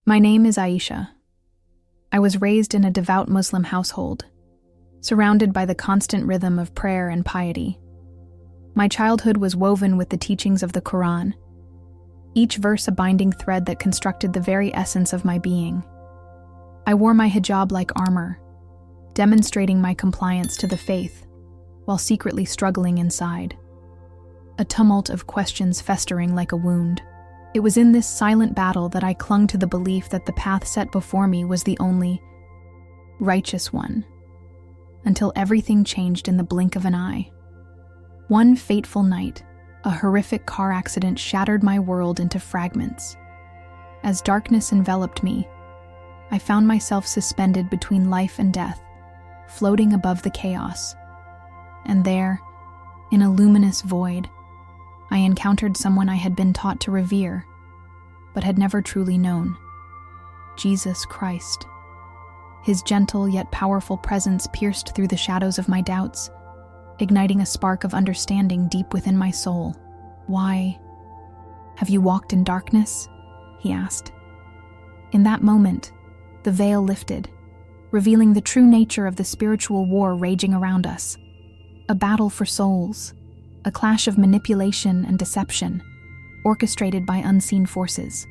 My name is Aisha. I was raised in a devout Muslim household, surrounded by the constant rhythm of prayer and piety. My childhood was woven with the teachings of the Quran, each verse a binding thread that constructed the very essence of my being. I wore my hijab like armor, demonstrating my compliance to the faith, while secretly struggling inside, a tumult of questions festering like a wound. It was in this silent battle that I clung to the belief that the path set before me was the only righteous one, until everything changed in the blink of an eye. One fateful night, a horrific car accident shattered my world into fragments. As darkness enveloped me, I found myself suspended between life and death, floating above the chaos. And there, in a luminous void, I encountered someone I had been taught to revere, but had never truly known: Jesus Christ. His gentle yet powerful presence pierced through the shadows of my doubts, igniting a spark of understanding deep within my soul. "Why have you walked in darkness?" he asked. In that moment, the veil lifted, revealing the true nature of the spiritual war raging around us. A battle for souls, a clash of manipulation and deception, orchestrated by unseen forces.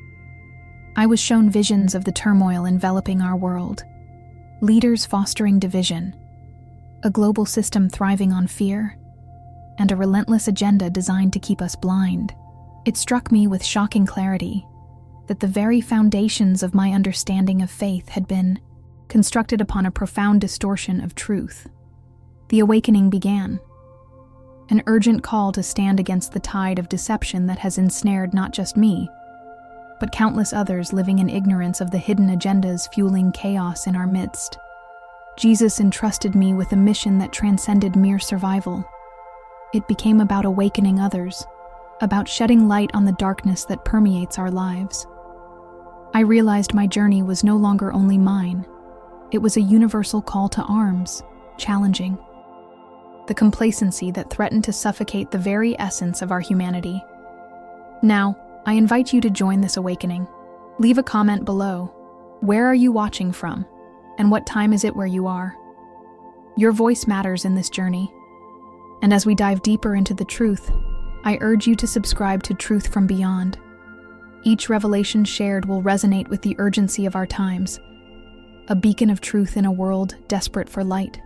I was shown visions of the turmoil enveloping our world, leaders fostering division, a global system thriving on fear, and a relentless agenda designed to keep us blind. It struck me with shocking clarity that the very foundations of my understanding of faith had been constructed upon a profound distortion of truth. The awakening began, an urgent call to stand against the tide of deception that has ensnared not just me, but countless others living in ignorance of the hidden agendas fueling chaos in our midst. Jesus entrusted me with a mission that transcended mere survival. It became about awakening others, about shedding light on the darkness that permeates our lives. I realized my journey was no longer only mine. It was a universal call to arms, challenging the complacency that threatened to suffocate the very essence of our humanity. Now, I invite you to join this awakening. Leave a comment below. Where are you watching from? And what time is it where you are? Your voice matters in this journey. And as we dive deeper into the truth, I urge you to subscribe to Truth from Beyond. Each revelation shared will resonate with the urgency of our times, a beacon of truth in a world desperate for light.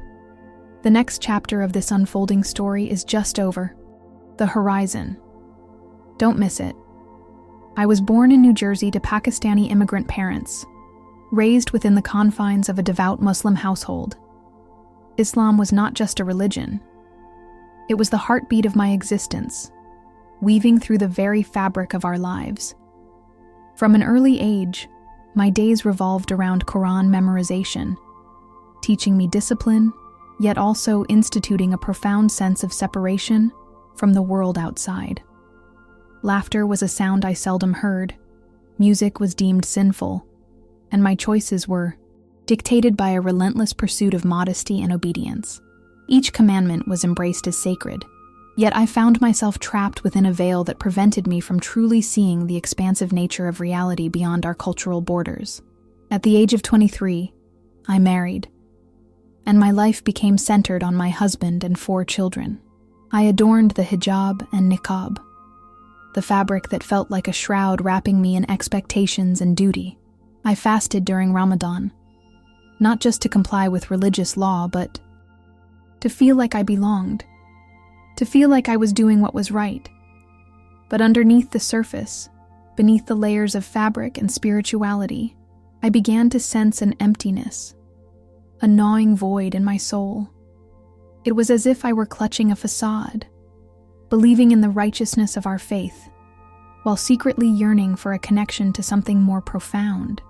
The next chapter of this unfolding story is just over, the horizon. Don't miss it. I was born in New Jersey to Pakistani immigrant parents, raised within the confines of a devout Muslim household. Islam was not just a religion. It was the heartbeat of my existence, weaving through the very fabric of our lives. From an early age, my days revolved around Quran memorization, teaching me discipline, yet also instituting a profound sense of separation from the world outside. Laughter was a sound I seldom heard, music was deemed sinful, and my choices were dictated by a relentless pursuit of modesty and obedience. Each commandment was embraced as sacred, yet I found myself trapped within a veil that prevented me from truly seeing the expansive nature of reality beyond our cultural borders. At the age of 23, I married, and my life became centered on my husband and 4 children. I adorned the hijab and niqab, the fabric that felt like a shroud wrapping me in expectations and duty. I fasted during Ramadan, not just to comply with religious law, but to feel like I belonged, to feel like I was doing what was right. But underneath the surface, beneath the layers of fabric and spirituality, I began to sense an emptiness, a gnawing void in my soul. It was as if I were clutching a facade, believing in the righteousness of our faith, while secretly yearning for a connection to something more profound,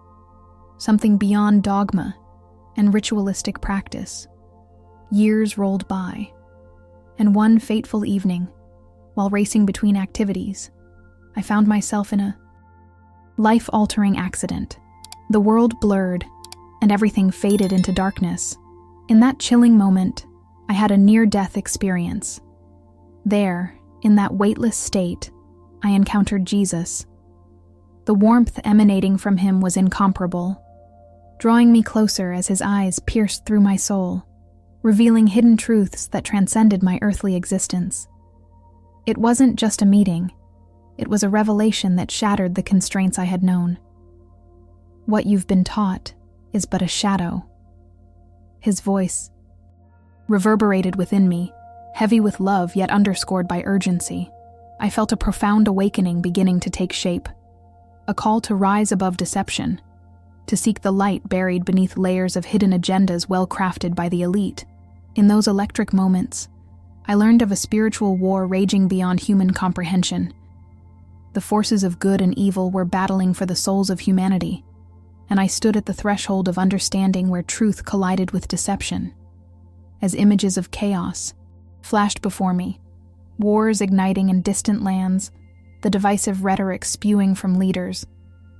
something beyond dogma and ritualistic practice. Years rolled by, and one fateful evening, while racing between activities, I found myself in a life-altering accident. The world blurred, and everything faded into darkness. In that chilling moment, I had a near-death experience. There, in that weightless state, I encountered Jesus. The The warmth emanating from him was incomparable, drawing me closer as his eyes pierced through my soul, revealing hidden truths that transcended my earthly existence. It wasn't just a meeting. It was a revelation that shattered the constraints I had known. What you've been taught is but a shadow. His voice reverberated within me, heavy with love yet underscored by urgency. I felt a profound awakening beginning to take shape, a call to rise above deception, to seek the light buried beneath layers of hidden agendas well crafted by the elite. In those electric moments, I learned of a spiritual war raging beyond human comprehension. The forces of good and evil were battling for the souls of humanity, and I stood at the threshold of understanding where truth collided with deception. As images of chaos flashed before me, wars igniting in distant lands, the divisive rhetoric spewing from leaders,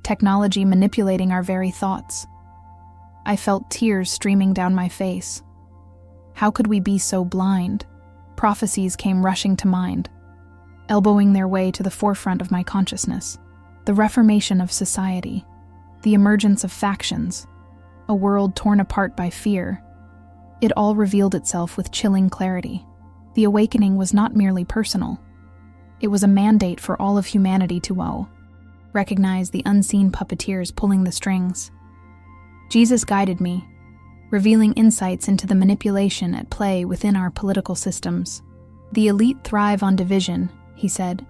technology manipulating our very thoughts, I felt tears streaming down my face. How could we be so blind? Prophecies came rushing to mind, elbowing their way to the forefront of my consciousness. The reformation of society, the emergence of factions, a world torn apart by fear. It all revealed itself with chilling clarity. The awakening was not merely personal. It was a mandate for all of humanity to recognize the unseen puppeteers pulling the strings. Jesus guided me, revealing insights into the manipulation at play within our political systems. The elite thrive on division, he said.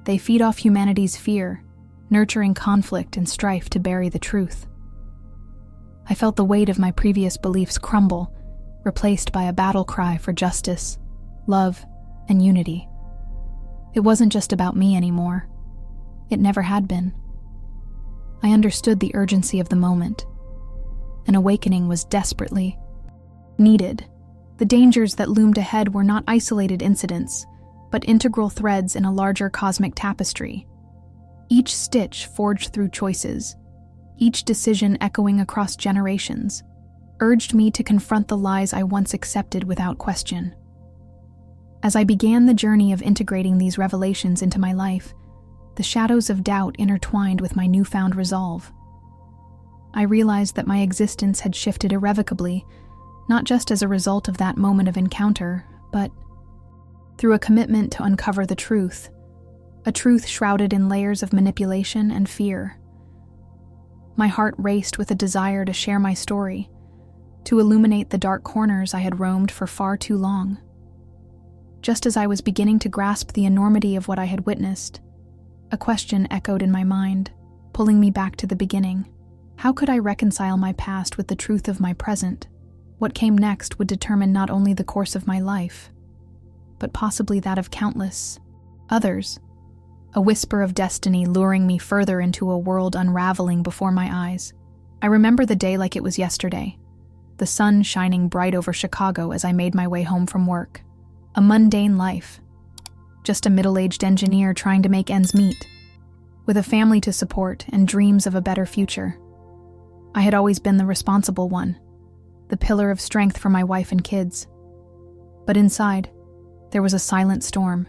They feed off humanity's fear, nurturing conflict and strife to bury the truth. I felt the weight of my previous beliefs crumble, replaced by a battle cry for justice, love, and unity. It wasn't just about me anymore. It never had been. I understood the urgency of the moment. An awakening was desperately needed. The dangers that loomed ahead were not isolated incidents, but integral threads in a larger cosmic tapestry. Each stitch forged through choices, each decision echoing across generations, urged me to confront the lies I once accepted without question. As I began the journey of integrating these revelations into my life, the shadows of doubt intertwined with my newfound resolve. I realized that my existence had shifted irrevocably, not just as a result of that moment of encounter, but through a commitment to uncover the truth, a truth shrouded in layers of manipulation and fear. My heart raced with a desire to share my story, to illuminate the dark corners I had roamed for far too long. Just as I was beginning to grasp the enormity of what I had witnessed, a question echoed in my mind, pulling me back to the beginning. How could I reconcile my past with the truth of my present? What came next would determine not only the course of my life, but possibly that of countless others. A whisper of destiny luring me further into a world unraveling before my eyes. I remember the day like it was yesterday, the sun shining bright over Chicago as I made my way home from work. A mundane life, just a middle-aged engineer trying to make ends meet, with a family to support and dreams of a better future. I had always been the responsible one, the pillar of strength for my wife and kids. But inside, there was a silent storm,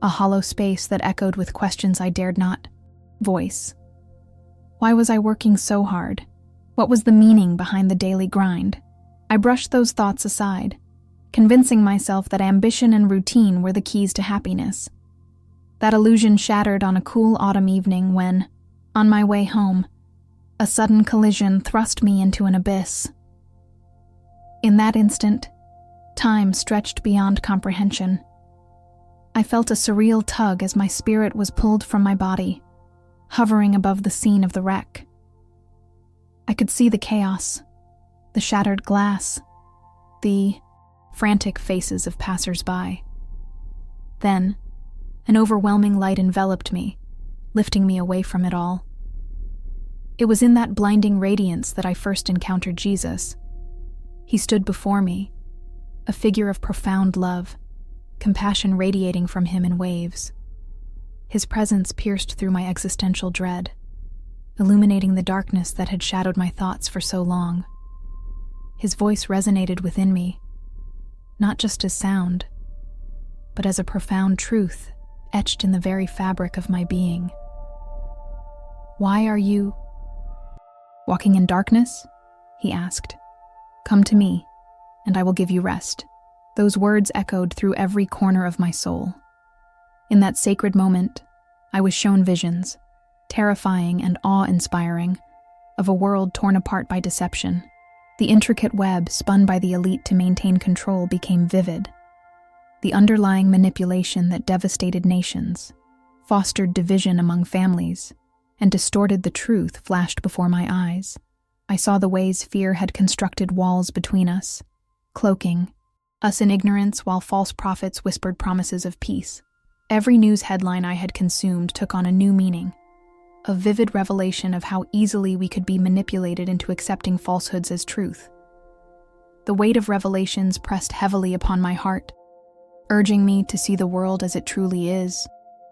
a hollow space that echoed with questions I dared not voice. Why was I working so hard? What was the meaning behind the daily grind? I brushed those thoughts aside, convincing myself that ambition and routine were the keys to happiness. That illusion shattered on a cool autumn evening when, on my way home, a sudden collision thrust me into an abyss. In that instant, time stretched beyond comprehension. I felt a surreal tug as my spirit was pulled from my body, hovering above the scene of the wreck. I could see the chaos, the shattered glass, the frantic faces of passers-by. Then, an overwhelming light enveloped me, lifting me away from it all. It was in that blinding radiance that I first encountered Jesus. He stood before me, a figure of profound love, compassion radiating from him in waves. His presence pierced through my existential dread, illuminating the darkness that had shadowed my thoughts for so long. His voice resonated within me, not just as sound, but as a profound truth etched in the very fabric of my being. Why are you walking in darkness? He asked. Come to me, and I will give you rest. Those words echoed through every corner of my soul. In that sacred moment, I was shown visions, terrifying and awe-inspiring, of a world torn apart by deception. The intricate web spun by the elite to maintain control became vivid. The underlying manipulation that devastated nations, fostered division among families, and distorted the truth flashed before my eyes. I saw the ways fear had constructed walls between us, cloaking us in ignorance while false prophets whispered promises of peace. Every news headline I had consumed took on a new meaning, a vivid revelation of how easily we could be manipulated into accepting falsehoods as truth. The weight of revelations pressed heavily upon my heart, urging me to see the world as it truly is,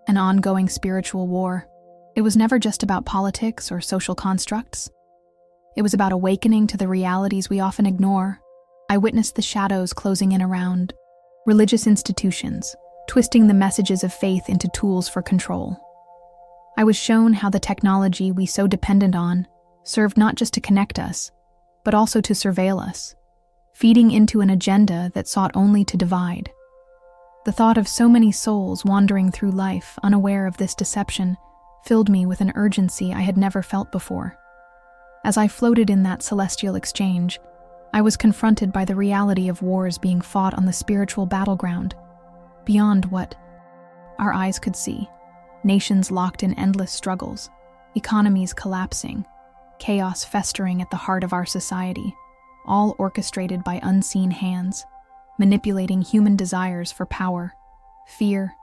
an ongoing spiritual war. It was never just about politics or social constructs. It was about awakening to the realities we often ignore. I witnessed the shadows closing in around religious institutions, twisting the messages of faith into tools for control. I was shown how the technology we so dependent on served not just to connect us, but also to surveil us, feeding into an agenda that sought only to divide. The thought of so many souls wandering through life unaware of this deception filled me with an urgency I had never felt before. As I floated in that celestial exchange, I was confronted by the reality of wars being fought on the spiritual battleground, beyond what our eyes could see. Nations locked in endless struggles, economies collapsing, chaos festering at the heart of our society, all orchestrated by unseen hands, manipulating human desires for power, fear,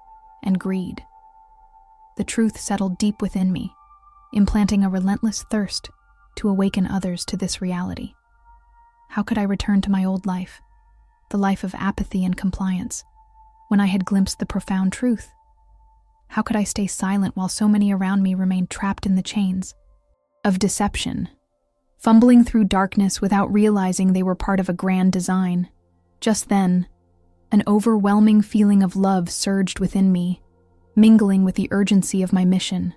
and greed. The truth settled deep within me, implanting a relentless thirst to awaken others to this reality. How could I return to my old life, the life of apathy and compliance, when I had glimpsed the profound truth? How could I stay silent while so many around me remained trapped in the chains of deception, fumbling through darkness without realizing they were part of a grand design? Just then, an overwhelming feeling of love surged within me, mingling with the urgency of my mission.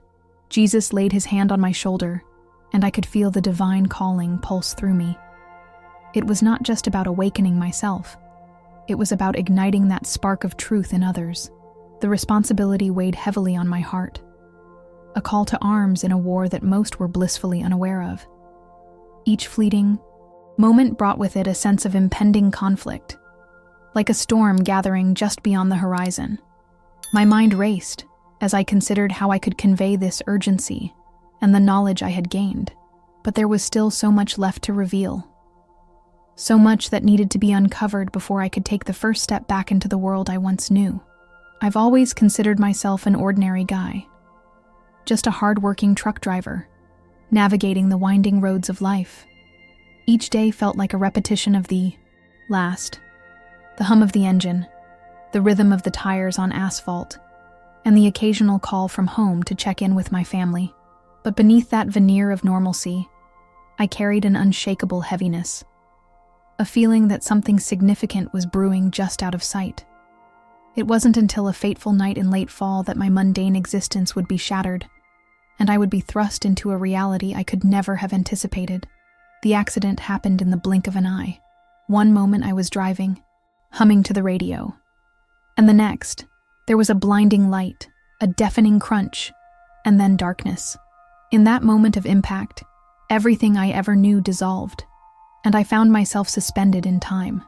Jesus laid his hand on my shoulder, and I could feel the divine calling pulse through me. It was not just about awakening myself. It was about igniting that spark of truth in others. The responsibility weighed heavily on my heart, a call to arms in a war that most were blissfully unaware of. Each fleeting moment brought with it a sense of impending conflict, like a storm gathering just beyond the horizon. My mind raced as I considered how I could convey this urgency and the knowledge I had gained, but there was still so much left to reveal. So much that needed to be uncovered before I could take the first step back into the world I once knew. I've always considered myself an ordinary guy, just a hard-working truck driver, navigating the winding roads of life. Each day felt like a repetition of the last, the hum of the engine, the rhythm of the tires on asphalt, and the occasional call from home to check in with my family. But beneath that veneer of normalcy, I carried an unshakable heaviness, a feeling that something significant was brewing just out of sight. It wasn't until a fateful night in late fall that my mundane existence would be shattered, and I would be thrust into a reality I could never have anticipated. The accident happened in the blink of an eye. One moment I was driving, humming to the radio, and the next, there was a blinding light, a deafening crunch, and then darkness. In that moment of impact, everything I ever knew dissolved, and I found myself suspended in time.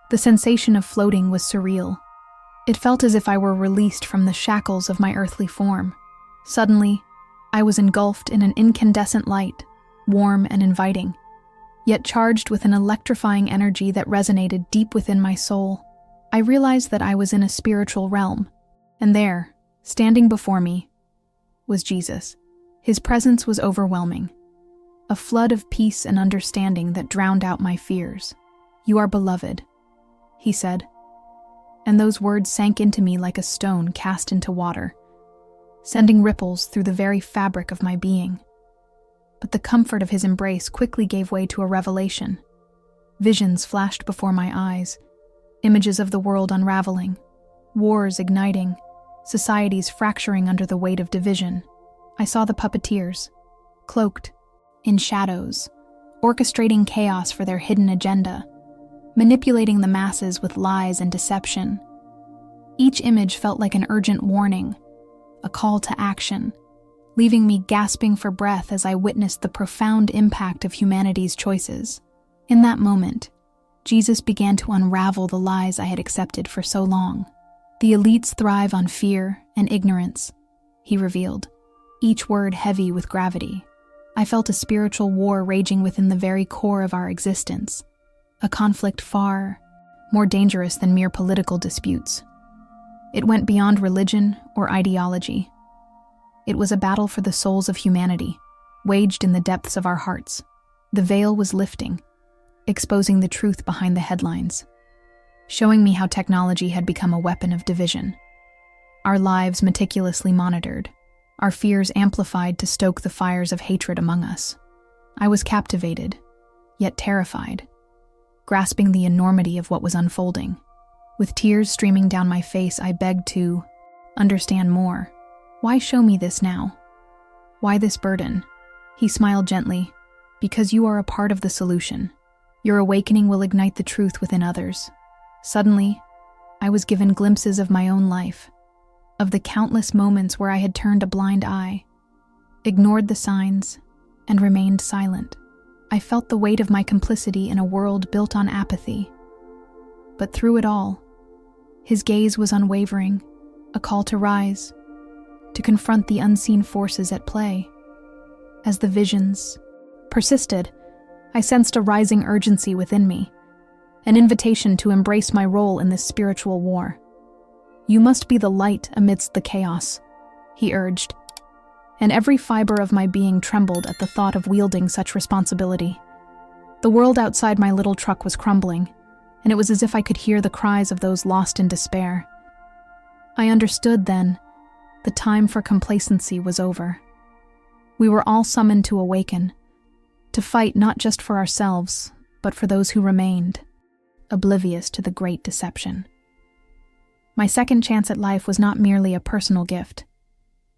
The sensation of floating was surreal. It felt as if I were released from the shackles of my earthly form. Suddenly, I was engulfed in an incandescent light, warm and inviting, yet charged with an electrifying energy that resonated deep within my soul. I realized that I was in a spiritual realm, and there, standing before me, was Jesus. His presence was overwhelming, a flood of peace and understanding that drowned out my fears. "You are beloved," he said, and those words sank into me like a stone cast into water, sending ripples through the very fabric of my being. But the comfort of his embrace quickly gave way to a revelation. Visions flashed before my eyes, images of the world unraveling, wars igniting, societies fracturing under the weight of division. I saw the puppeteers, cloaked in shadows, orchestrating chaos for their hidden agenda, manipulating the masses with lies and deception. Each image felt like an urgent warning, a call to action, leaving me gasping for breath as I witnessed the profound impact of humanity's choices. In that moment, Jesus began to unravel the lies I had accepted for so long. The elites thrive on fear and ignorance, he revealed, each word heavy with gravity. I felt a spiritual war raging within the very core of our existence, a conflict far more dangerous than mere political disputes. It went beyond religion or ideology. It was a battle for the souls of humanity, waged in the depths of our hearts. The veil was lifting, exposing the truth behind the headlines, showing me how technology had become a weapon of division. Our lives meticulously monitored, our fears amplified to stoke the fires of hatred among us. I was captivated, yet terrified, grasping the enormity of what was unfolding. With tears streaming down my face, I begged to understand more. Why show me this now? Why this burden? He smiled gently. Because you are a part of the solution. Your awakening will ignite the truth within others. Suddenly, I was given glimpses of my own life, of the countless moments where I had turned a blind eye, ignored the signs, and remained silent. I felt the weight of my complicity in a world built on apathy. But through it all, his gaze was unwavering, a call to rise, to confront the unseen forces at play. As the visions persisted, I sensed a rising urgency within me, an invitation to embrace my role in this spiritual war. You must be the light amidst the chaos, he urged, and every fiber of my being trembled at the thought of wielding such responsibility. The world outside my little truck was crumbling, and it was as if I could hear the cries of those lost in despair. I understood then, the time for complacency was over. We were all summoned to awaken, to fight not just for ourselves, but for those who remained, oblivious to the great deception. My second chance at life was not merely a personal gift.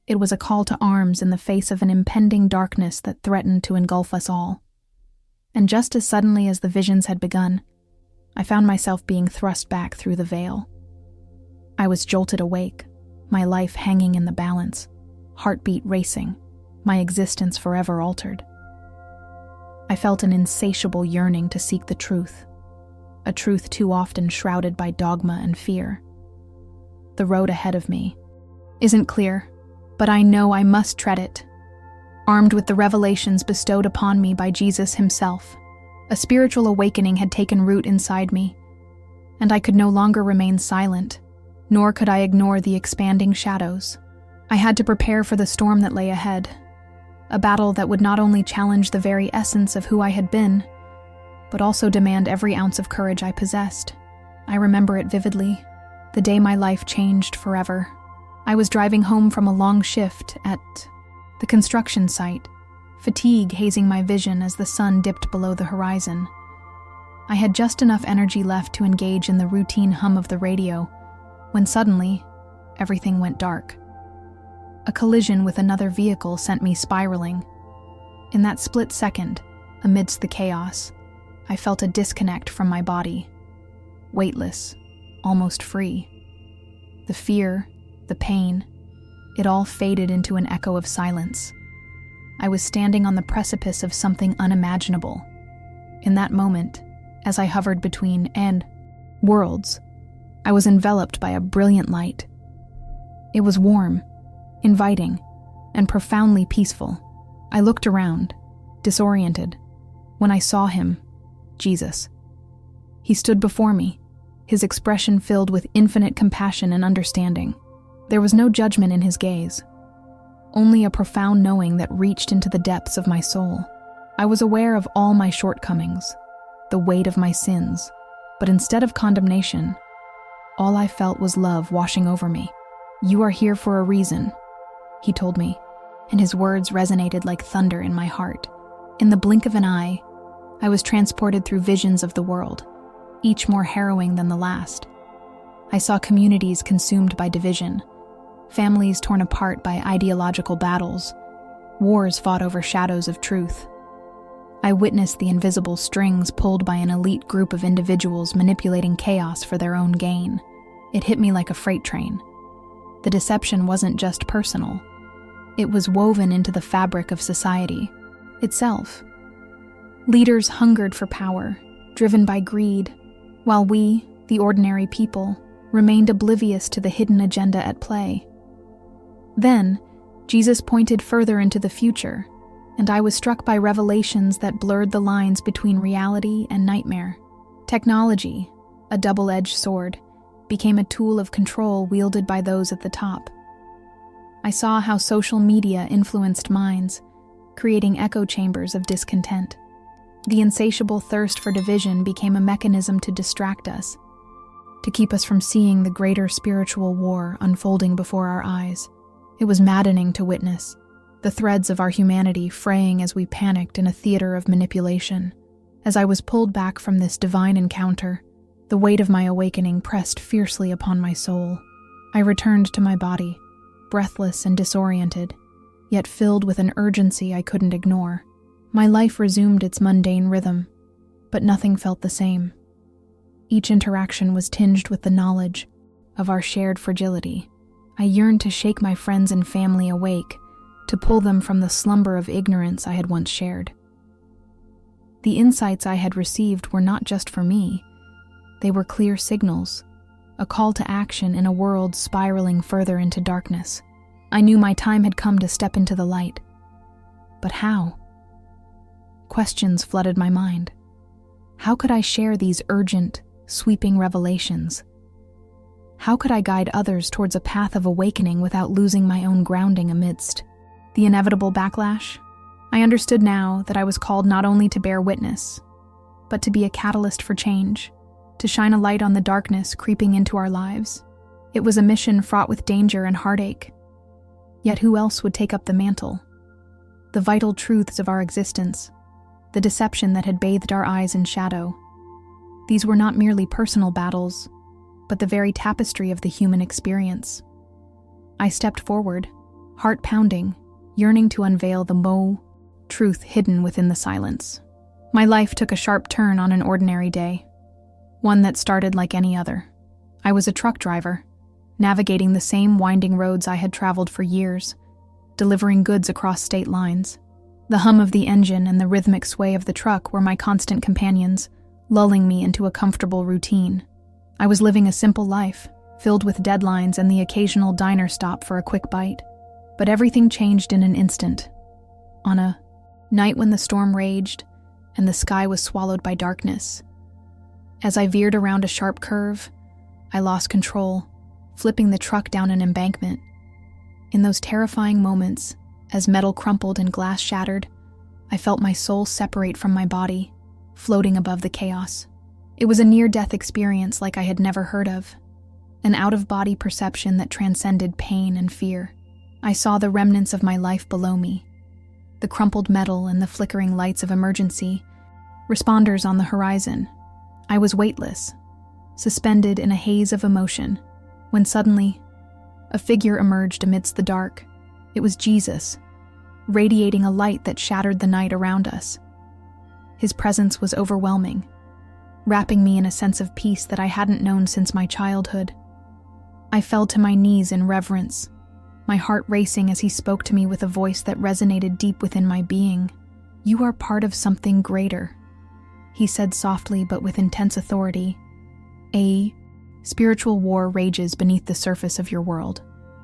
It was a call to arms in the face of an impending darkness that threatened to engulf us all. And just as suddenly as the visions had begun, I found myself being thrust back through the veil. I was jolted awake, my life hanging in the balance, heartbeat racing, my existence forever altered. I felt an insatiable yearning to seek the truth, a truth too often shrouded by dogma and fear. The road ahead of me isn't clear, but I know I must tread it. Armed with the revelations bestowed upon me by Jesus himself, a spiritual awakening had taken root inside me, and I could no longer remain silent, nor could I ignore the expanding shadows. I had to prepare for the storm that lay ahead, a battle that would not only challenge the very essence of who I had been, but also demand every ounce of courage I possessed. I remember it vividly, the day my life changed forever. I was driving home from a long shift at the construction site, fatigue hazing my vision as the sun dipped below the horizon. I had just enough energy left to engage in the routine hum of the radio, when suddenly, everything went dark. A collision with another vehicle sent me spiraling. In that split second, amidst the chaos, I felt a disconnect from my body, weightless, almost free. The fear, the pain, it all faded into an echo of silence. I was standing on the precipice of something unimaginable. In that moment, as I hovered between worlds, I was enveloped by a brilliant light. It was warm, inviting, and profoundly peaceful. I looked around, disoriented, when I saw him, Jesus. He stood before me, his expression filled with infinite compassion and understanding. There was no judgment in his gaze, only a profound knowing that reached into the depths of my soul. I was aware of all my shortcomings, the weight of my sins, but instead of condemnation, all I felt was love washing over me. "You are here for a reason," he told me, and his words resonated like thunder in my heart. In the blink of an eye, I was transported through visions of the world, each more harrowing than the last. I saw communities consumed by division, families torn apart by ideological battles, wars fought over shadows of truth. I witnessed the invisible strings pulled by an elite group of individuals manipulating chaos for their own gain. It hit me like a freight train. The deception wasn't just personal. It was woven into the fabric of society itself. Leaders hungered for power, driven by greed, while we, the ordinary people, remained oblivious to the hidden agenda at play. Then, Jesus pointed further into the future, and I was struck by revelations that blurred the lines between reality and nightmare. Technology, a double-edged sword, became a tool of control wielded by those at the top. I saw how social media influenced minds, creating echo chambers of discontent. The insatiable thirst for division became a mechanism to distract us, to keep us from seeing the greater spiritual war unfolding before our eyes. It was maddening to witness, the threads of our humanity fraying as we panicked in a theater of manipulation. As I was pulled back from this divine encounter, the weight of my awakening pressed fiercely upon my soul. I returned to my body, breathless and disoriented, yet filled with an urgency I couldn't ignore. My life resumed its mundane rhythm, but nothing felt the same. Each interaction was tinged with the knowledge of our shared fragility. I yearned to shake my friends and family awake, to pull them from the slumber of ignorance I had once shared. The insights I had received were not just for me. They were clear signals, a call to action in a world spiraling further into darkness. I knew my time had come to step into the light. But how? Questions flooded my mind. How could I share these urgent, sweeping revelations? How could I guide others towards a path of awakening without losing my own grounding amidst the inevitable backlash? I understood now that I was called not only to bear witness, but to be a catalyst for change, to shine a light on the darkness creeping into our lives. It was a mission fraught with danger and heartache. Yet who else would take up the mantle? The vital truths of our existence, the deception that had bathed our eyes in shadow. These were not merely personal battles, but the very tapestry of the human experience. I stepped forward, heart pounding, yearning to unveil the truth hidden within the silence. My life took a sharp turn on an ordinary day, one that started like any other. I was a truck driver, navigating the same winding roads I had traveled for years, delivering goods across state lines. The hum of the engine and the rhythmic sway of the truck were my constant companions, lulling me into a comfortable routine. I was living a simple life, filled with deadlines and the occasional diner stop for a quick bite. But everything changed in an instant. On a night when the storm raged and the sky was swallowed by darkness. As I veered around a sharp curve, I lost control, flipping the truck down an embankment. In those terrifying moments, as metal crumpled and glass shattered, I felt my soul separate from my body, floating above the chaos. It was a near-death experience like I had never heard of, an out-of-body perception that transcended pain and fear. I saw the remnants of my life below me, the crumpled metal and the flickering lights of emergency, responders on the horizon. I was weightless, suspended in a haze of emotion, when suddenly, a figure emerged amidst the dark. It was Jesus, radiating a light that shattered the night around us. His presence was overwhelming, wrapping me in a sense of peace that I hadn't known since my childhood. I fell to my knees in reverence, my heart racing as he spoke to me with a voice that resonated deep within my being. "You are part of something greater," he said softly but with intense authority. "A spiritual war rages beneath the surface of your world."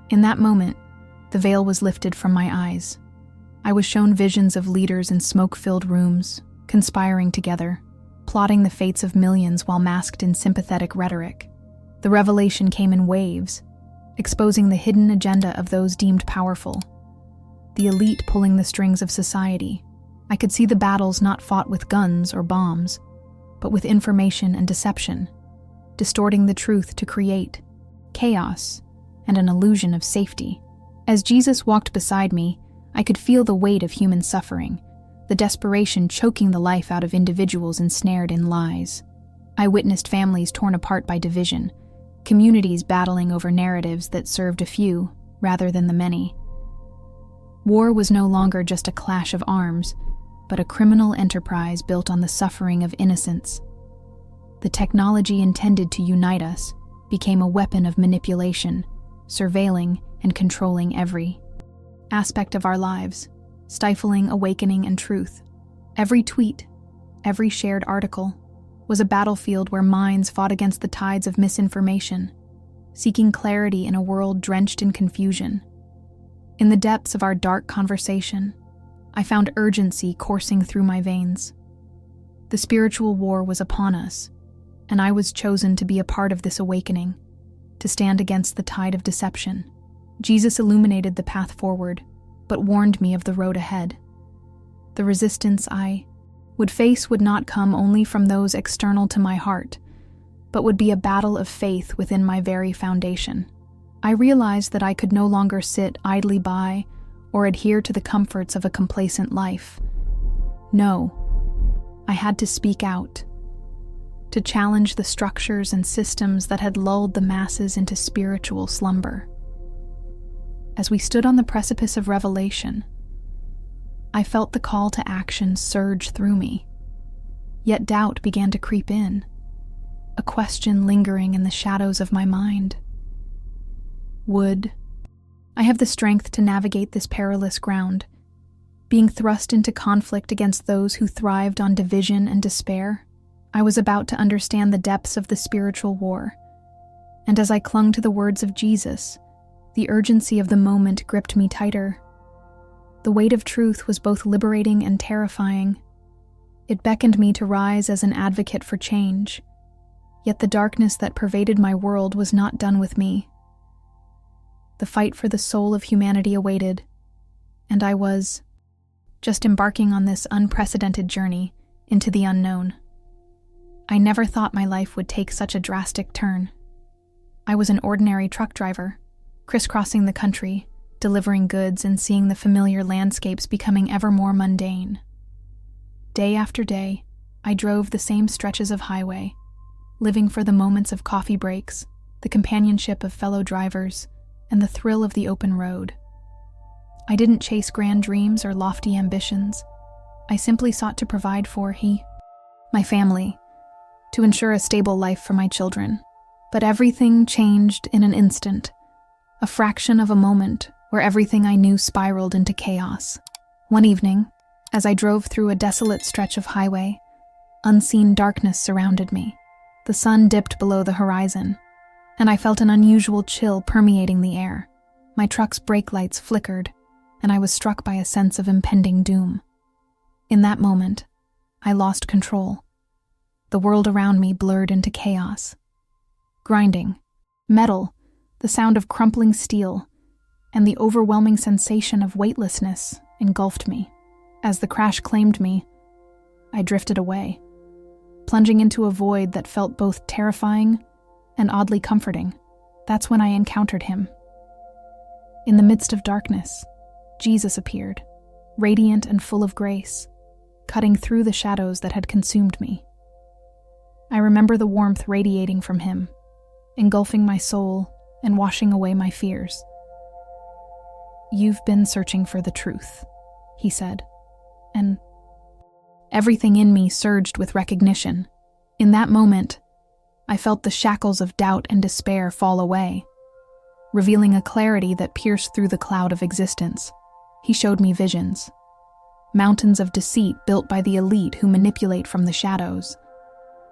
In that moment, the veil was lifted from my eyes. I was shown visions of leaders in smoke-filled rooms, conspiring together, plotting the fates of millions while masked in sympathetic rhetoric. The revelation came in waves, exposing the hidden agenda of those deemed powerful, the elite pulling the strings of society. I could see the battles not fought with guns or bombs, but with information and deception, distorting the truth to create chaos and an illusion of safety. As Jesus walked beside me, I could feel the weight of human suffering, the desperation choking the life out of individuals ensnared in lies. I witnessed families torn apart by division, communities battling over narratives that served a few rather than the many. War was no longer just a clash of arms, but a criminal enterprise built on the suffering of innocents. The technology intended to unite us became a weapon of manipulation, surveilling and controlling every aspect of our lives, stifling awakening and truth. Every tweet, every shared article, was a battlefield where minds fought against the tides of misinformation, seeking clarity in a world drenched in confusion. In the depths of our dark conversation, I found urgency coursing through my veins. The spiritual war was upon us, and I was chosen to be a part of this awakening, to stand against the tide of deception. Jesus illuminated the path forward, but warned me of the road ahead. The resistance I would face would not come only from those external to my heart, but would be a battle of faith within my very foundation. I realized that I could no longer sit idly by or adhere to the comforts of a complacent life. No, I had to speak out, to challenge the structures and systems that had lulled the masses into spiritual slumber. As we stood on the precipice of revelation, I felt the call to action surge through me. Yet doubt began to creep in, a question lingering in the shadows of my mind. Would I have the strength to navigate this perilous ground, being thrust into conflict against those who thrived on division and despair? I was about to understand the depths of the spiritual war, and as I clung to the words of Jesus, the urgency of the moment gripped me tighter. The weight of truth was both liberating and terrifying. It beckoned me to rise as an advocate for change, yet the darkness that pervaded my world was not done with me. The fight for the soul of humanity awaited, and I was just embarking on this unprecedented journey into the unknown. I never thought my life would take such a drastic turn. I was an ordinary truck driver, crisscrossing the country, delivering goods and seeing the familiar landscapes becoming ever more mundane. Day after day, I drove the same stretches of highway, living for the moments of coffee breaks, the companionship of fellow drivers, and the thrill of the open road. I didn't chase grand dreams or lofty ambitions. I simply sought to provide for my family, to ensure a stable life for my children. But everything changed in an instant, a fraction of a moment where everything I knew spiraled into chaos. One evening, as I drove through a desolate stretch of highway, unseen darkness surrounded me. The sun dipped below the horizon, and I felt an unusual chill permeating the air. My truck's brake lights flickered, and I was struck by a sense of impending doom. In that moment, I lost control. The world around me blurred into chaos. Grinding, metal, the sound of crumpling steel, and the overwhelming sensation of weightlessness engulfed me. As the crash claimed me, I drifted away, plunging into a void that felt both terrifying and oddly comforting. That's when I encountered him. In the midst of darkness, Jesus appeared, radiant and full of grace, cutting through the shadows that had consumed me. I remember the warmth radiating from him, engulfing my soul and washing away my fears. "You've been searching for the truth," he said, and everything in me surged with recognition. In that moment, I felt the shackles of doubt and despair fall away, revealing a clarity that pierced through the cloud of existence. He showed me visions, mountains of deceit built by the elite who manipulate from the shadows.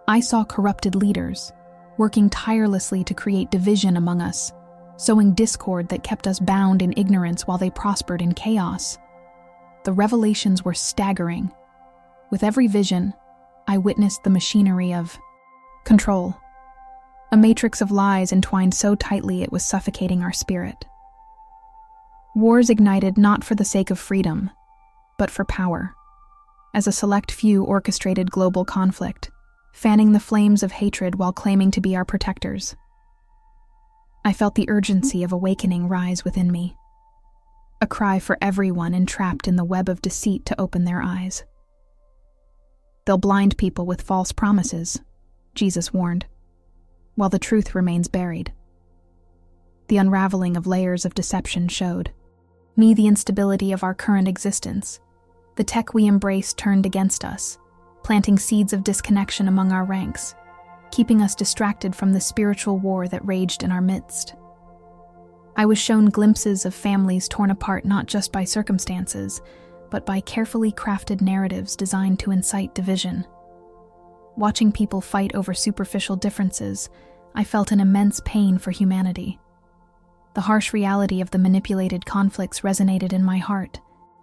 I saw corrupted leaders, working tirelessly to create division among us, sowing discord that kept us bound in ignorance while they prospered in chaos. The revelations were staggering. With every vision, I witnessed the machinery of control, a matrix of lies entwined so tightly it was suffocating our spirit. Wars ignited not for the sake of freedom, but for power, as a select few orchestrated global conflict, fanning the flames of hatred while claiming to be our protectors. I felt the urgency of awakening rise within me, a cry for everyone entrapped in the web of deceit to open their eyes. "They'll blind people with false promises," Jesus warned, "while the truth remains buried." The unraveling of layers of deception showed. Me, the instability of our current existence. The tech we embrace turned against us, planting seeds of disconnection among our ranks, keeping us distracted from the spiritual war that raged in our midst. I was shown glimpses of families torn apart not just by circumstances, but by carefully crafted narratives designed to incite division. Watching people fight over superficial differences, I felt an immense pain for humanity. The harsh reality of the manipulated conflicts resonated in my heart,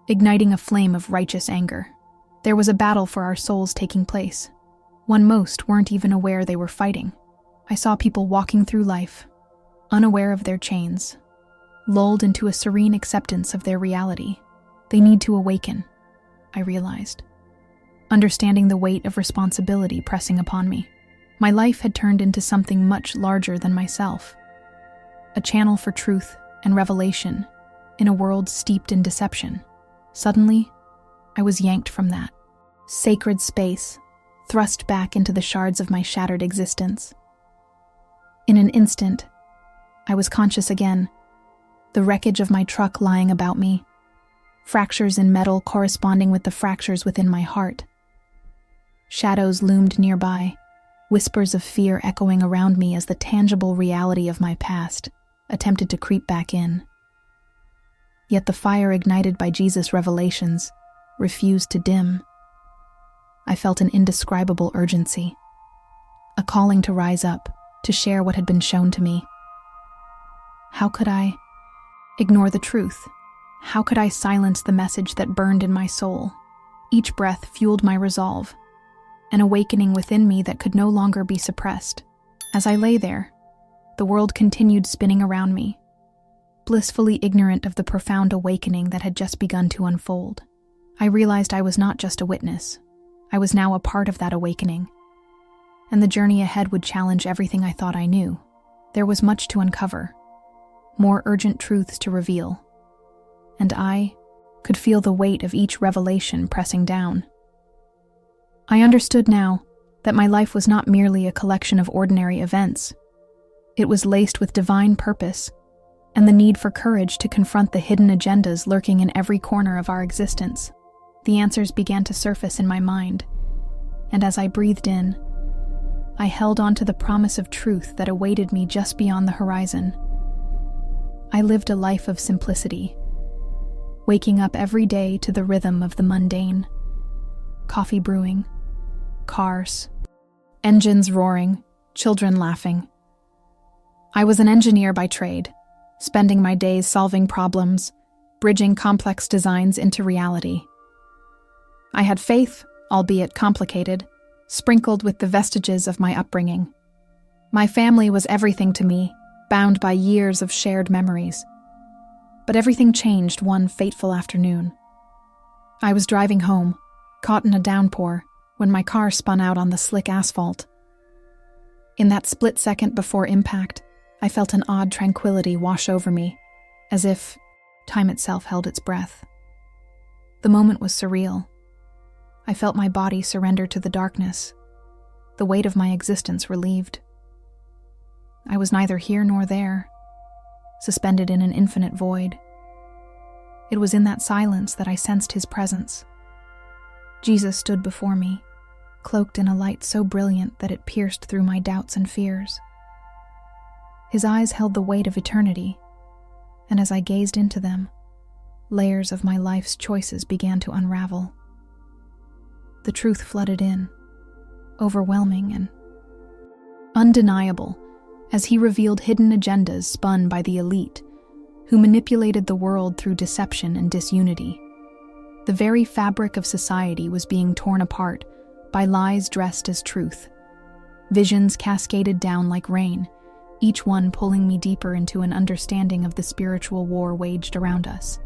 igniting a flame of righteous anger. There was a battle for our souls taking place, one most weren't even aware they were fighting. I saw people walking through life, unaware of their chains, lulled into a serene acceptance of their reality. They need to awaken, I realized, understanding the weight of responsibility pressing upon me. My life had turned into something much larger than myself, a channel for truth and revelation in a world steeped in deception. Suddenly, I was yanked from that sacred space, thrust back into the shards of my shattered existence. In an instant, I was conscious again, the wreckage of my truck lying about me, fractures in metal corresponding with the fractures within my heart. Shadows loomed nearby, whispers of fear echoing around me as the tangible reality of my past attempted to creep back in. Yet the fire ignited by Jesus' revelations refused to dim. I felt an indescribable urgency, a calling to rise up, to share what had been shown to me. How could I ignore the truth? How could I silence the message that burned in my soul? Each breath fueled my resolve, an awakening within me that could no longer be suppressed. As I lay there, the world continued spinning around me, blissfully ignorant of the profound awakening that had just begun to unfold. I realized I was not just a witness. I was now a part of that awakening, and the journey ahead would challenge everything I thought I knew. There was much to uncover, more urgent truths to reveal, and I could feel the weight of each revelation pressing down. I understood now that my life was not merely a collection of ordinary events. It was laced with divine purpose and the need for courage to confront the hidden agendas lurking in every corner of our existence. The answers began to surface in my mind, and as I breathed in, I held on to the promise of truth that awaited me just beyond the horizon. I lived a life of simplicity, waking up every day to the rhythm of the mundane. Coffee brewing, cars, engines roaring, children laughing. I was an engineer by trade, spending my days solving problems, bridging complex designs into reality. I had faith, albeit complicated, sprinkled with the vestiges of my upbringing. My family was everything to me, bound by years of shared memories. But everything changed one fateful afternoon. I was driving home, caught in a downpour, when my car spun out on the slick asphalt. In that split second before impact, I felt an odd tranquility wash over me, as if time itself held its breath. The moment was surreal. I felt my body surrender to the darkness, the weight of my existence relieved. I was neither here nor there, suspended in an infinite void. It was in that silence that I sensed his presence. Jesus stood before me, cloaked in a light so brilliant that it pierced through my doubts and fears. His eyes held the weight of eternity, and as I gazed into them, layers of my life's choices began to unravel. The truth flooded in, overwhelming and undeniable, as he revealed hidden agendas spun by the elite, who manipulated the world through deception and disunity. The very fabric of society was being torn apart by lies dressed as truth. Visions cascaded down like rain, each one pulling me deeper into an understanding of the spiritual war waged around us.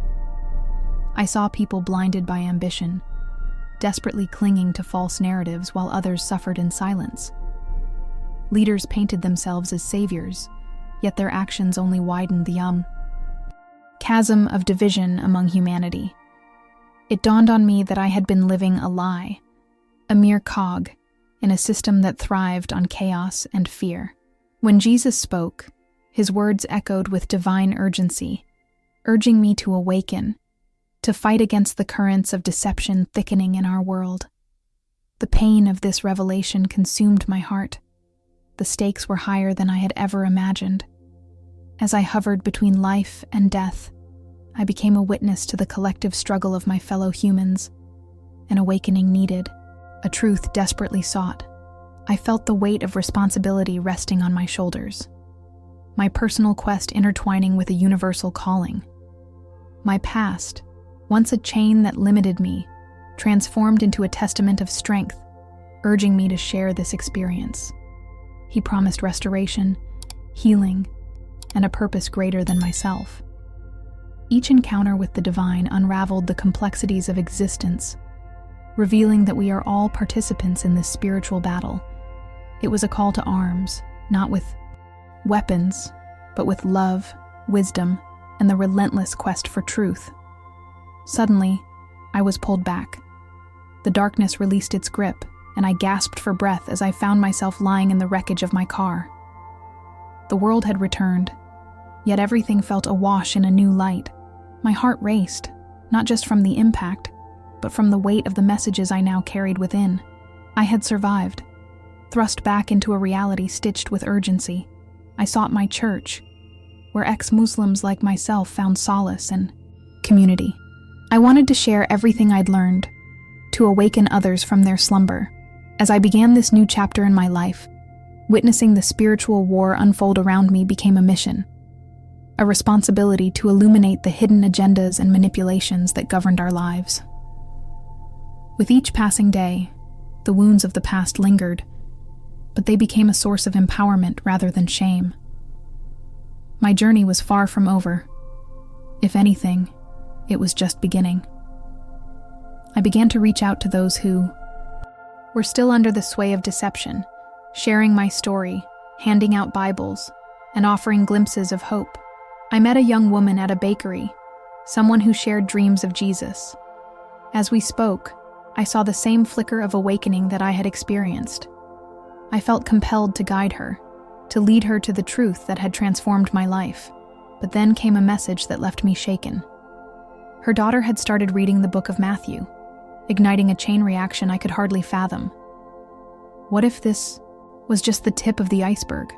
I saw people blinded by ambition, desperately clinging to false narratives while others suffered in silence. Leaders painted themselves as saviors, yet their actions only widened the chasm of division among humanity. It dawned on me that I had been living a lie, a mere cog in a system that thrived on chaos and fear. When Jesus spoke, his words echoed with divine urgency urging me to awaken, to fight against the currents of deception thickening in our world. The pain of this revelation consumed my heart. The stakes were higher than I had ever imagined. As I hovered between life and death, I became a witness to the collective struggle of my fellow humans. An awakening needed, a truth desperately sought. I felt the weight of responsibility resting on my shoulders. My personal quest intertwining with a universal calling. My past, once a chain that limited me, transformed into a testament of strength, urging me to share this experience. He promised restoration, healing, and a purpose greater than myself. Each encounter with the divine unraveled the complexities of existence, revealing that we are all participants in this spiritual battle. It was a call to arms, not with weapons, but with love, wisdom, and the relentless quest for truth. Suddenly, I was pulled back. The darkness released its grip, and I gasped for breath as I found myself lying in the wreckage of my car. The world had returned, yet everything felt awash in a new light. My heart raced, not just from the impact, but from the weight of the messages I now carried within. I had survived, thrust back into a reality stitched with urgency. I sought my church, where ex-Muslims like myself found solace and community. I wanted to share everything I'd learned, to awaken others from their slumber. As I began this new chapter in my life, witnessing the spiritual war unfold around me became a mission, a responsibility to illuminate the hidden agendas and manipulations that governed our lives. With each passing day, the wounds of the past lingered, but they became a source of empowerment rather than shame. My journey was far from over. If anything, it was just beginning. I began to reach out to those who were still under the sway of deception, sharing my story, handing out Bibles, and offering glimpses of hope. I met a young woman at a bakery, someone who shared dreams of Jesus. As we spoke, I saw the same flicker of awakening that I had experienced. I felt compelled to guide her, to lead her to the truth that had transformed my life. But then came a message that left me shaken. Her daughter had started reading the book of Matthew, igniting a chain reaction I could hardly fathom. What if this was just the tip of the iceberg?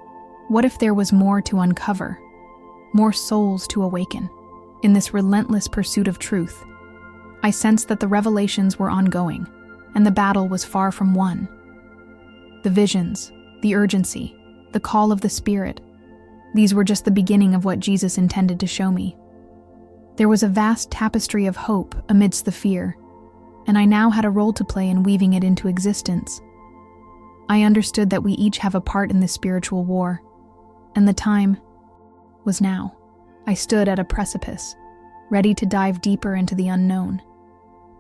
What if there was more to uncover, more souls to awaken? In this relentless pursuit of truth, I sensed that the revelations were ongoing, and the battle was far from won. The visions, the urgency, the call of the Spirit, these were just the beginning of what Jesus intended to show me. There was a vast tapestry of hope amidst the fear, and I now had a role to play in weaving it into existence. I understood that we each have a part in this spiritual war, and the time was now. I stood at a precipice, ready to dive deeper into the unknown,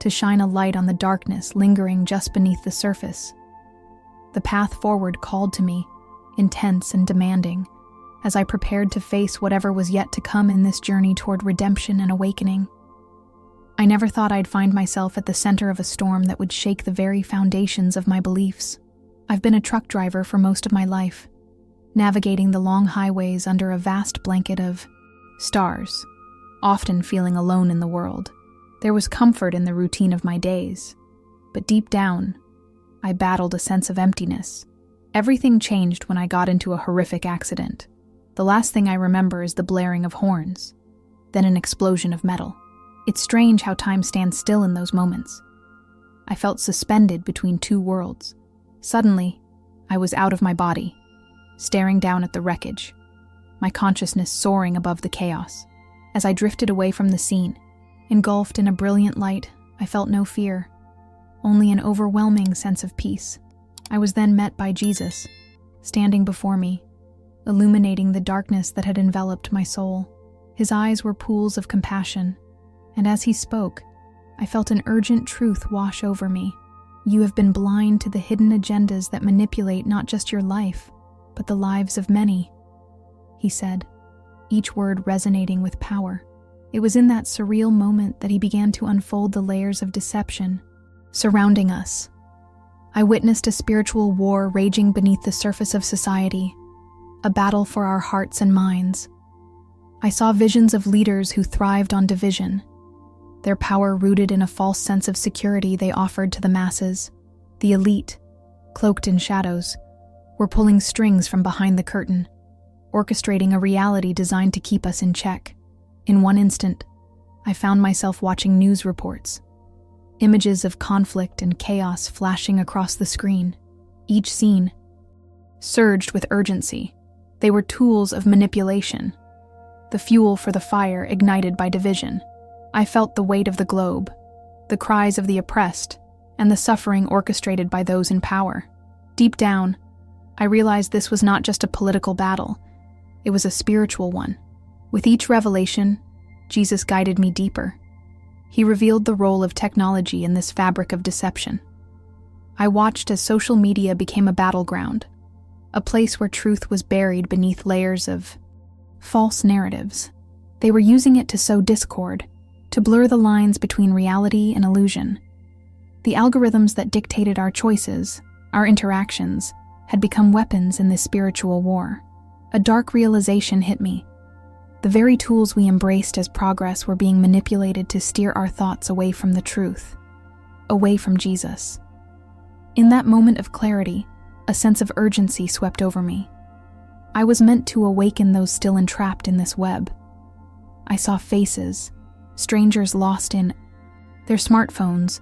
to shine a light on the darkness lingering just beneath the surface. The path forward called to me, intense and demanding, as I prepared to face whatever was yet to come in this journey toward redemption and awakening. I never thought I'd find myself at the center of a storm that would shake the very foundations of my beliefs. I've been a truck driver for most of my life, navigating the long highways under a vast blanket of stars, often feeling alone in the world. There was comfort in the routine of my days, but deep down, I battled a sense of emptiness. Everything changed when I got into a horrific accident. The last thing I remember is the blaring of horns, then an explosion of metal. It's strange how time stands still in those moments. I felt suspended between two worlds. Suddenly, I was out of my body, staring down at the wreckage, my consciousness soaring above the chaos. As I drifted away from the scene, engulfed in a brilliant light, I felt no fear, only an overwhelming sense of peace. I was then met by Jesus, standing before me, illuminating the darkness that had enveloped my soul. His eyes were pools of compassion, and as he spoke, I felt an urgent truth wash over me. You have been blind to the hidden agendas that manipulate not just your life, but the lives of many, he said, each word resonating with power. It was in that surreal moment that he began to unfold the layers of deception surrounding us. I witnessed a spiritual war raging beneath the surface of society, a battle for our hearts and minds. I saw visions of leaders who thrived on division, their power rooted in a false sense of security they offered to the masses. The elite, cloaked in shadows, were pulling strings from behind the curtain, orchestrating a reality designed to keep us in check. In one instant, I found myself watching news reports, images of conflict and chaos flashing across the screen. Each scene surged with urgency. They were tools of manipulation, the fuel for the fire ignited by division. I felt the weight of the globe, the cries of the oppressed, and the suffering orchestrated by those in power. Deep down, I realized this was not just a political battle, it was a spiritual one. With each revelation, Jesus guided me deeper. He revealed the role of technology in this fabric of deception. I watched as social media became a battleground, a place where truth was buried beneath layers of false narratives. They were using it to sow discord, to blur the lines between reality and illusion. The algorithms that dictated our choices, our interactions, had become weapons in this spiritual war. A dark realization hit me. The very tools we embraced as progress were being manipulated to steer our thoughts away from the truth, away from Jesus. In that moment of clarity, a sense of urgency swept over me. I was meant to awaken those still entrapped in this web. I saw faces, strangers lost in their smartphones,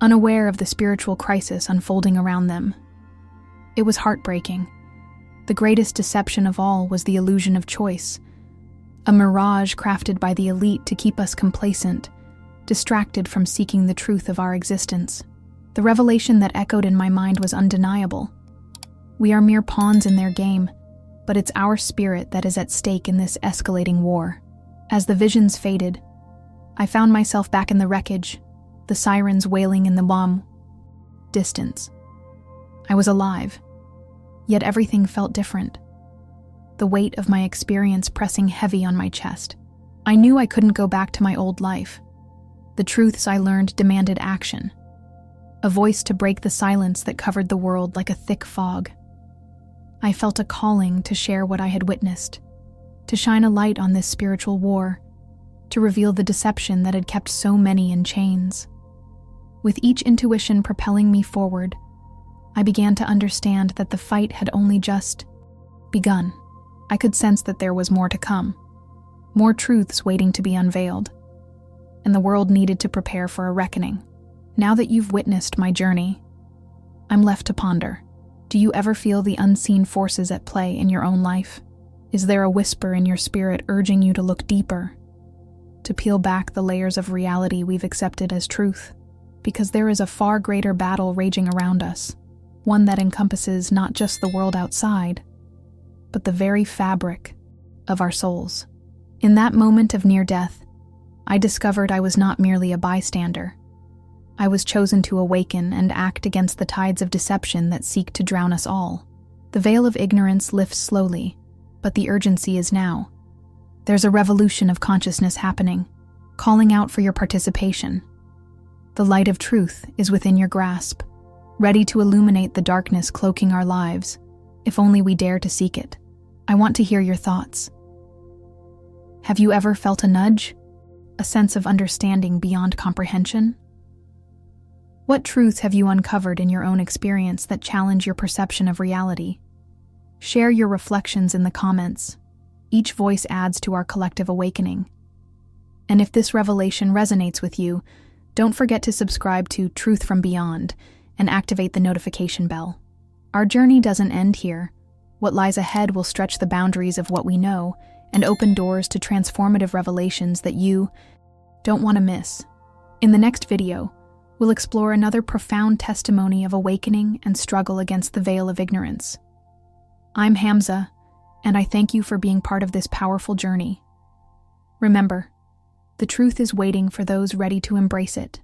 unaware of the spiritual crisis unfolding around them. It was heartbreaking. The greatest deception of all was the illusion of choice, a mirage crafted by the elite to keep us complacent, distracted from seeking the truth of our existence. The revelation that echoed in my mind was undeniable. We are mere pawns in their game, but it's our spirit that is at stake in this escalating war. As the visions faded, I found myself back in the wreckage, the sirens wailing in the bomb distance. I was alive, yet everything felt different. The weight of my experience pressing heavy on my chest. I knew I couldn't go back to my old life. The truths I learned demanded action, a voice to break the silence that covered the world like a thick fog. I felt a calling to share what I had witnessed, to shine a light on this spiritual war, to reveal the deception that had kept so many in chains. With each intuition propelling me forward, I began to understand that the fight had only just begun. I could sense that there was more to come, more truths waiting to be unveiled, and the world needed to prepare for a reckoning. Now that you've witnessed my journey, I'm left to ponder. Do you ever feel the unseen forces at play in your own life? Is there a whisper in your spirit urging you to look deeper, to peel back the layers of reality we've accepted as truth? Because there is a far greater battle raging around us, one that encompasses not just the world outside, but the very fabric of our souls. In that moment of near death, I discovered I was not merely a bystander. I was chosen to awaken and act against the tides of deception that seek to drown us all. The veil of ignorance lifts slowly, but the urgency is now. There's a revolution of consciousness happening, calling out for your participation. The light of truth is within your grasp, ready to illuminate the darkness cloaking our lives, if only we dare to seek it. I want to hear your thoughts. Have you ever felt a nudge? A sense of understanding beyond comprehension? What truths have you uncovered in your own experience that challenge your perception of reality? Share your reflections in the comments. Each voice adds to our collective awakening. And if this revelation resonates with you, don't forget to subscribe to Truth from Beyond and activate the notification bell. Our journey doesn't end here. What lies ahead will stretch the boundaries of what we know and open doors to transformative revelations that you don't want to miss. In the next video, we'll explore another profound testimony of awakening and struggle against the veil of ignorance. I'm Hamza, and I thank you for being part of this powerful journey. Remember, the truth is waiting for those ready to embrace it.